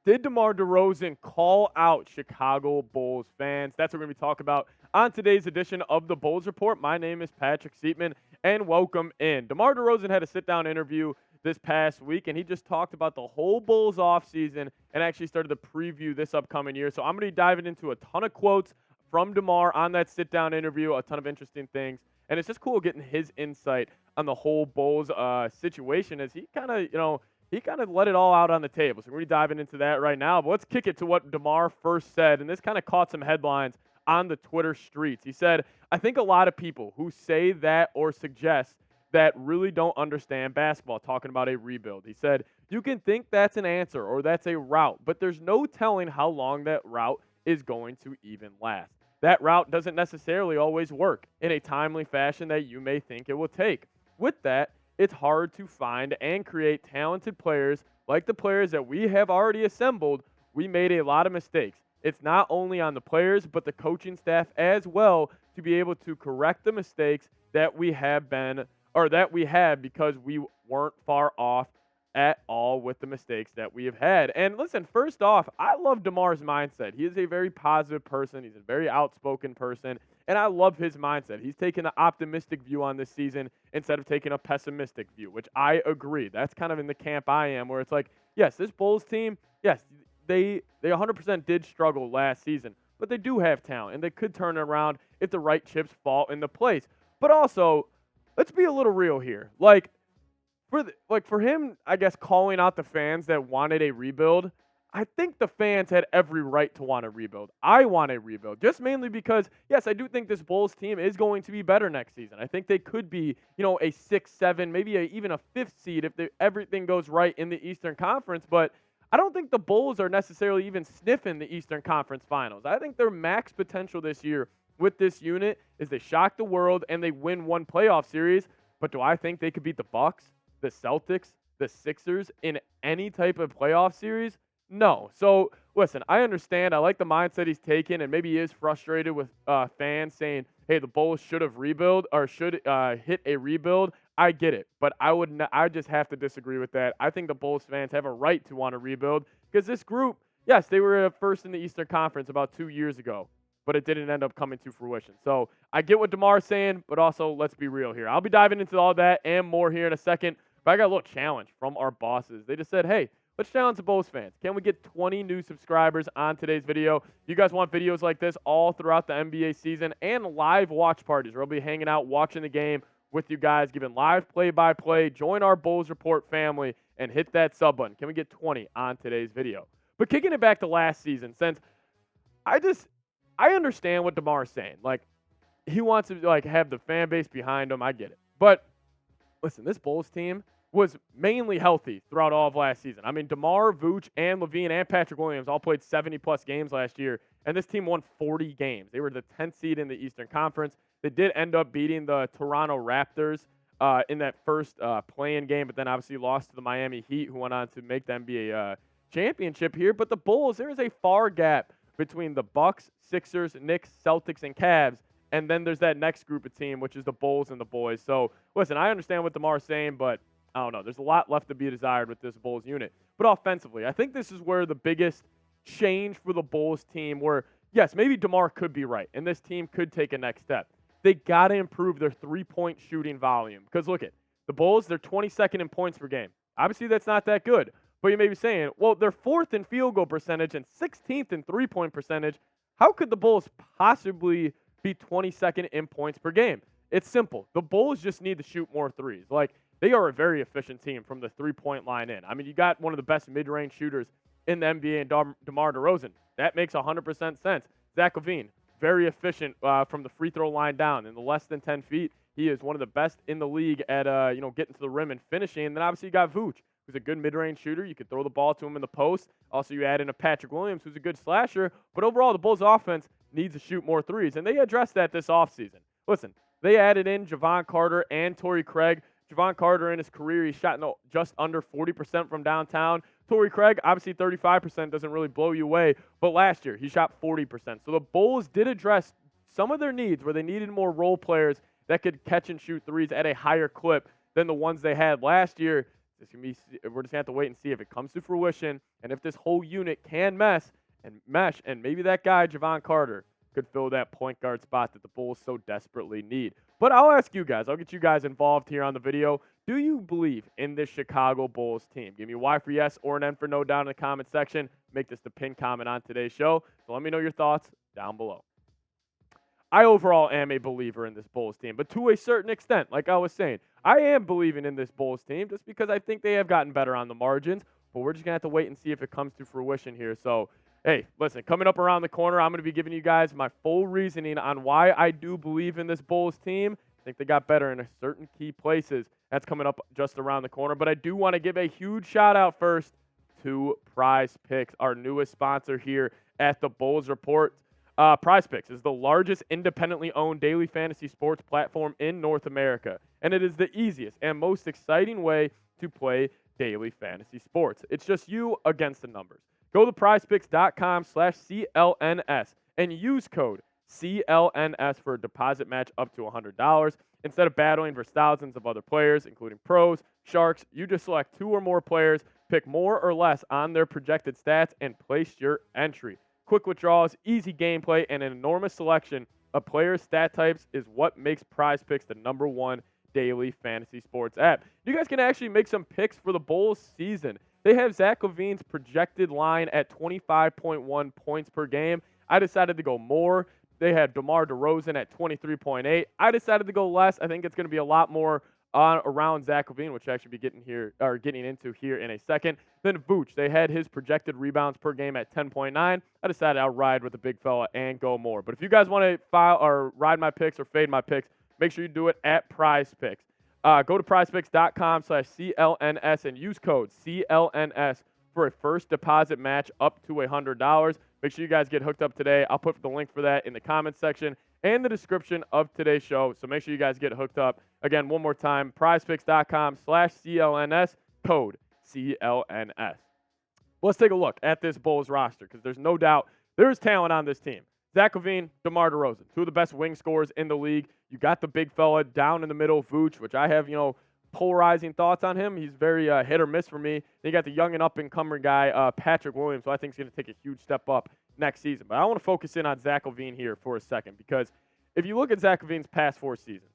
Did DeMar DeRozan call out Chicago Bulls fans? That's what we're going to be talking about on today's edition of the Bulls Report. My name is Patrick Seatman, and welcome in. DeMar DeRozan had a sit-down interview this past week, and he just talked about the whole Bulls offseason and actually started to preview this upcoming year. So I'm going to be diving into a ton of quotes from DeMar on that sit-down interview, a ton of interesting things. And it's just cool getting his insight on the whole Bulls situation as he kind of, he kind of let it all out on the table. So we're going to be diving into that right now. But let's kick it to what DeMar first said. And this kind of caught some headlines on the Twitter streets. He said, I think a lot of people who say that or suggest that really don't understand basketball, talking about a rebuild. He said, you can think that's an answer or that's a route, but there's no telling how long that route is going to even last. That route doesn't necessarily always work in a timely fashion that you may think it will take. With that, it's hard to find and create talented players like the players that we have already assembled. We made a lot of mistakes. It's not only on the players, but the coaching staff as well to be able to correct the mistakes that we have been, or that we had because we weren't far off at all with the mistakes that we have had. And listen, first off, I love DeMar's mindset. He is a very positive person. He's a very outspoken person. And I love his mindset. He's taking an optimistic view on this season instead of taking a pessimistic view, which I agree. That's kind of in the camp I am, where it's like, yes, this Bulls team, yes, they 100% did struggle last season, but they do have talent, and they could turn it around if the right chips fall into place. But also, let's be a little real here. For him, I guess, calling out the fans that wanted a rebuild, I think the fans had every right to want a rebuild. I want a rebuild, just mainly because, yes, I do think this Bulls team is going to be better next season. I think they could be, a 6, 7, maybe even a fifth seed if everything goes right in the Eastern Conference. But I don't think the Bulls are necessarily even sniffing the Eastern Conference Finals. I think their max potential this year with this unit is they shock the world and they win one playoff series. But do I think they could beat the Bucks, the Celtics, the Sixers in any type of playoff series? No. So, listen, I understand. I like the mindset he's taken, and maybe he is frustrated with fans saying, hey, the Bulls should have rebuild or should hit a rebuild. I get it, but I just have to disagree with that. I think the Bulls fans have a right to want to rebuild because this group, yes, they were first in the Eastern Conference about 2 years ago, but it didn't end up coming to fruition. So I get what DeMar's saying, but also let's be real here. I'll be diving into all that and more here in a second. But I got a little challenge from our bosses. They just said, hey, let's challenge the Bulls fans. Can we get 20 new subscribers on today's video? You guys want videos like this all throughout the NBA season and live watch parties where I'll be hanging out, watching the game with you guys, giving live play-by-play. Join our Bulls Report family and hit that sub button. Can we get 20 on today's video? But kicking it back to last season, since I understand what DeMar's saying. Like, he wants to have the fan base behind him. I get it. But listen, this Bulls team was mainly healthy throughout all of last season. I mean, DeMar, Vooch, and LaVine, and Patrick Williams all played 70-plus games last year, and this team won 40 games. They were the 10th seed in the Eastern Conference. They did end up beating the Toronto Raptors in that first play-in game, but then obviously lost to the Miami Heat, who went on to make the NBA championship here. But the Bulls, there is a far gap between the Bucks, Sixers, Knicks, Celtics, and Cavs. And then there's that next group of team, which is the Bulls and the boys. So, listen, I understand what DeMar's saying, but I don't know. There's a lot left to be desired with this Bulls unit. But offensively, I think this is where the biggest change for the Bulls team where, yes, maybe DeMar could be right, and this team could take a next step. They got to improve their three-point shooting volume. Because, look at the Bulls, they're 22nd in points per game. Obviously, that's not that good. But you may be saying, well, they're 4th in field goal percentage and 16th in three-point percentage. How could the Bulls possibly be 22nd in points per game? It's simple. The Bulls just need to shoot more threes. They are a very efficient team from the three-point line in. I mean, you got one of the best mid-range shooters in the NBA in DeMar DeRozan. That makes 100% sense. Zach LaVine, very efficient from the free throw line down. In the less than 10 feet, he is one of the best in the league at getting to the rim and finishing. And then obviously you got Vooch, who's a good mid-range shooter. You could throw the ball to him in the post. Also, you add in a Patrick Williams, who's a good slasher. But overall, the Bulls' offense needs to shoot more threes, and they addressed that this offseason. Listen, they added in Javon Carter and Torrey Craig. Javon Carter in his career, he shot just under 40% from downtown. Torrey Craig, obviously 35% doesn't really blow you away, but last year he shot 40%. So the Bulls did address some of their needs where they needed more role players that could catch and shoot threes at a higher clip than the ones they had last year. We're just gonna have to wait and see if it comes to fruition and if this whole unit can mesh, and maybe that guy Javon Carter could fill that point guard spot that the Bulls so desperately need. But I'll ask you guys. I'll get you guys involved here on the video. Do you believe in this Chicago Bulls team? Give me a Y for yes or an N for no down in the comment section. Make this the pinned comment on today's show. So let me know your thoughts down below. I overall am a believer in this Bulls team, but to a certain extent, like I was saying, I am believing in this Bulls team just because I think they have gotten better on the margins, but we're just going to have to wait and see if it comes to fruition here. So, hey, listen, coming up around the corner, I'm going to be giving you guys my full reasoning on why I do believe in this Bulls team. I think they got better in certain key places. That's coming up just around the corner, but I do want to give a huge shout out first to Prize Picks, our newest sponsor here at the Bulls Report. Prize Picks is the largest independently owned daily fantasy sports platform in North America, and it is the easiest and most exciting way to play daily fantasy sports. It's just you against the numbers. Go to prizepicks.com/CLNS and use code CLNS for a deposit match up to $100. Instead of battling for thousands of other players, including pros, sharks, you just select 2 or more players, pick more or less on their projected stats, and place your entry. Quick withdrawals, easy gameplay, and an enormous selection of players' stat types is what makes Prize Picks the #1 daily fantasy sports app. You guys can actually make some picks for the Bulls season. They have Zach LaVine's projected line at 25.1 points per game. I decided to go more. They had DeMar DeRozan at 23.8. I decided to go less. I think it's going to be a lot more around Zach LaVine, which I should be getting into here in a second. Then Vooch, they had his projected rebounds per game at 10.9. I decided I'll ride with the big fella and go more. But if you guys want to file or ride my picks or fade my picks, make sure you do it at Prize Picks. Go to prizepicks.com/CLNS and use code CLNS for a first deposit match up to $100. Make sure you guys get hooked up today. I'll put the link for that in the comments section and the description of today's show. So make sure you guys get hooked up. Again, one more time, prizepicks.com/CLNS, code CLNS. Let's take a look at this Bulls roster because there's no doubt there's talent on this team. Zach LaVine, DeMar DeRozan, 2 of the best wing scorers in the league. You got the big fella down in the middle, Vooch, which I have, polarizing thoughts on him. He's very hit or miss for me. Then you got the young and up-and-coming guy, Patrick Williams, who I think is going to take a huge step up next season. But I want to focus in on Zach LaVine here for a second because if you look at Zach LaVine's past 4 seasons,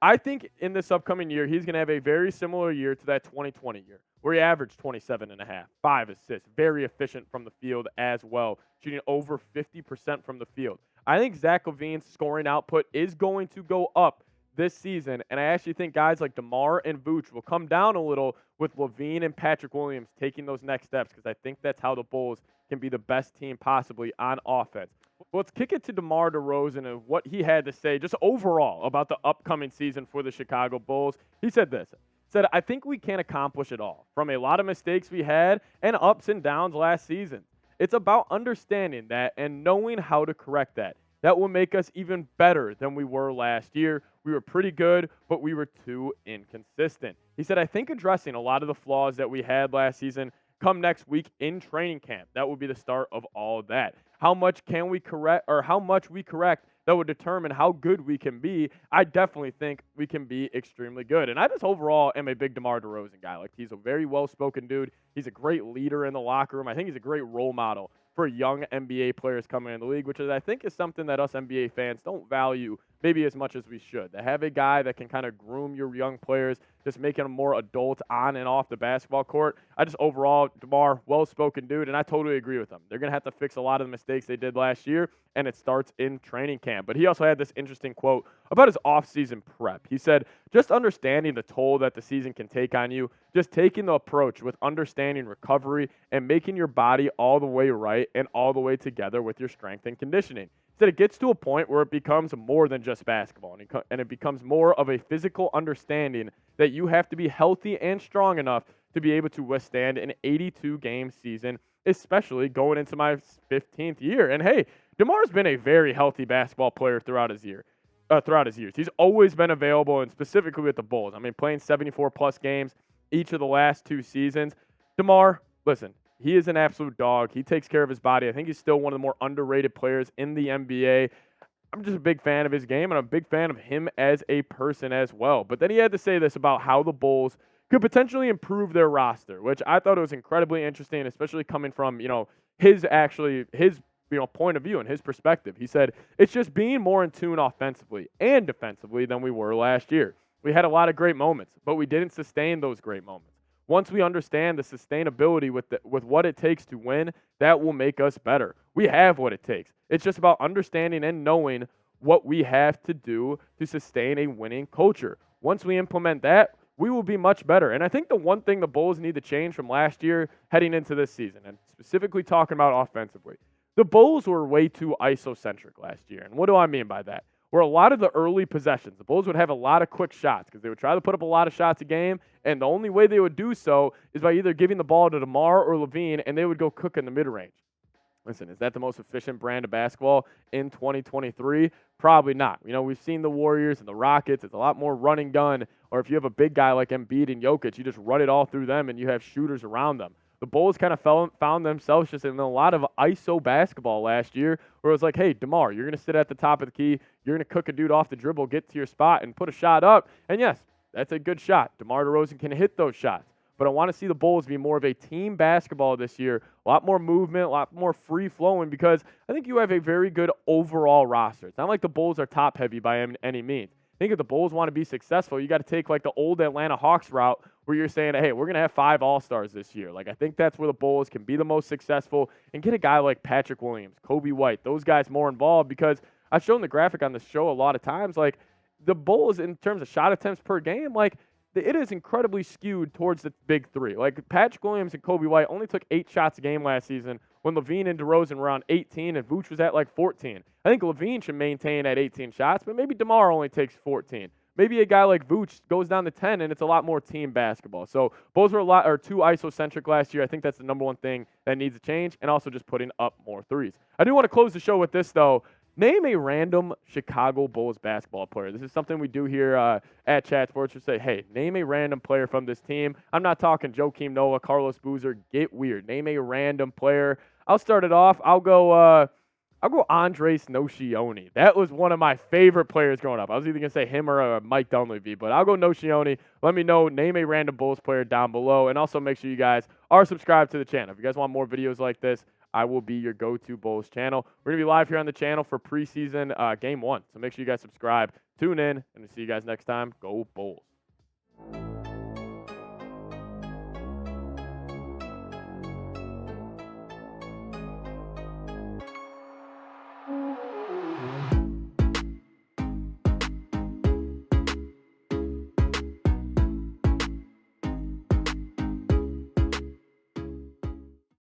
I think in this upcoming year, he's going to have a very similar year to that 2020 year, where he averaged 27.5, 5 assists, very efficient from the field as well, shooting over 50% from the field. I think Zach LaVine's scoring output is going to go up this season, and I actually think guys like DeMar and Vooch will come down a little with LaVine and Patrick Williams taking those next steps because I think that's how the Bulls can be the best team possibly on offense. Let's kick it to DeMar DeRozan and what he had to say just overall about the upcoming season for the Chicago Bulls. He said this. I think we can accomplish it all from a lot of mistakes we had and ups and downs last season. It's about understanding that and knowing how to correct that. That will make us even better than we were last year. We were pretty good, but we were too inconsistent. He said, I think addressing a lot of the flaws that we had last season come next week in training camp. That will be the start of all of that. How much can we correct, or how much we correct, that would determine how good we can be. I definitely think we can be extremely good. And I just overall am a big DeMar DeRozan guy. Like, he's a very well-spoken dude. He's a great leader in the locker room. I think he's a great role model for young NBA players coming in the league, which I think is something that us NBA fans don't value maybe as much as we should. To have a guy that can kind of groom your young players, just making them more adult on and off the basketball court. I just overall, DeMar, well-spoken dude, and I totally agree with him. They're going to have to fix a lot of the mistakes they did last year, and it starts in training camp. But he also had this interesting quote about his off-season prep. He said, just understanding the toll that the season can take on you, just taking the approach with understanding recovery and making your body all the way right and all the way together with your strength and conditioning. That it gets to a point where it becomes more than just basketball, and it becomes more of a physical understanding that you have to be healthy and strong enough to be able to withstand an 82-game season, especially going into my 15th year. And hey, DeMar's been a very healthy basketball player throughout his years. He's always been available, and specifically with the Bulls. I mean, playing 74-plus games each of the last 2 seasons. DeMar, listen, he is an absolute dog. He takes care of his body. I think he's still one of the more underrated players in the NBA. I'm just a big fan of his game, and I'm a big fan of him as a person as well. But then he had to say this about how the Bulls could potentially improve their roster, which I thought was incredibly interesting, especially coming from, his point of view and his perspective. He said, it's just being more in tune offensively and defensively than we were last year. We had a lot of great moments, but we didn't sustain those great moments. Once we understand the sustainability with what it takes to win, that will make us better. We have what it takes. It's just about understanding and knowing what we have to do to sustain a winning culture. Once we implement that, we will be much better. And I think the one thing the Bulls need to change from last year heading into this season, and specifically talking about offensively, the Bulls were way too isocentric last year. And what do I mean by that? Where a lot of the early possessions, the Bulls would have a lot of quick shots because they would try to put up a lot of shots a game, and the only way they would do so is by either giving the ball to DeMar or LaVine, and they would go cook in the mid-range. Listen, is that the most efficient brand of basketball in 2023? Probably not. We've seen the Warriors and the Rockets. It's a lot more run and gun, or if you have a big guy like Embiid and Jokic, you just run it all through them and you have shooters around them. The Bulls kind of found themselves just in a lot of ISO basketball last year where it was like, hey, DeMar, you're going to sit at the top of the key. You're going to cook a dude off the dribble, get to your spot, and put a shot up. And yes, that's a good shot. DeMar DeRozan can hit those shots. But I want to see the Bulls be more of a team basketball this year, a lot more movement, a lot more free-flowing, because I think you have a very good overall roster. It's not like the Bulls are top-heavy by any means. I think if the Bulls want to be successful, you got to take like the old Atlanta Hawks route where you're saying, hey, we're going to have 5 All-Stars this year. Like, I think that's where the Bulls can be the most successful and get a guy like Patrick Williams, Kobe White, those guys more involved, because I've shown the graphic on the show a lot of times, like the Bulls in terms of shot attempts per game, like it is incredibly skewed towards the big three. Like Patrick Williams and Kobe White only took 8 shots a game last season when LaVine and DeRozan were around 18 and Vooch was at like 14. I think LaVine should maintain at 18 shots, but maybe DeMar only takes 14. Maybe a guy like Vooch goes down to 10 and it's a lot more team basketball. So Bulls were too isocentric last year. I think that's the number one thing that needs to change, and also just putting up more threes. I do want to close the show with this though. Name a random Chicago Bulls basketball player. This is something we do here at Chat Sports. We say, hey, name a random player from this team. I'm not talking Joakim Noah, Carlos Boozer. Get weird. Name a random player. I'll start it off. I'll go Andres Nocioni. That was one of my favorite players growing up. I was either going to say him or Mike Dunleavy, but I'll go Nocioni. Let me know. Name a random Bulls player down below. And also make sure you guys are subscribed to the channel. If you guys want more videos like this, I will be your go-to Bulls channel. We're going to be live here on the channel for preseason Game 1. So make sure you guys subscribe, tune in, and we'll see you guys next time. Go Bulls.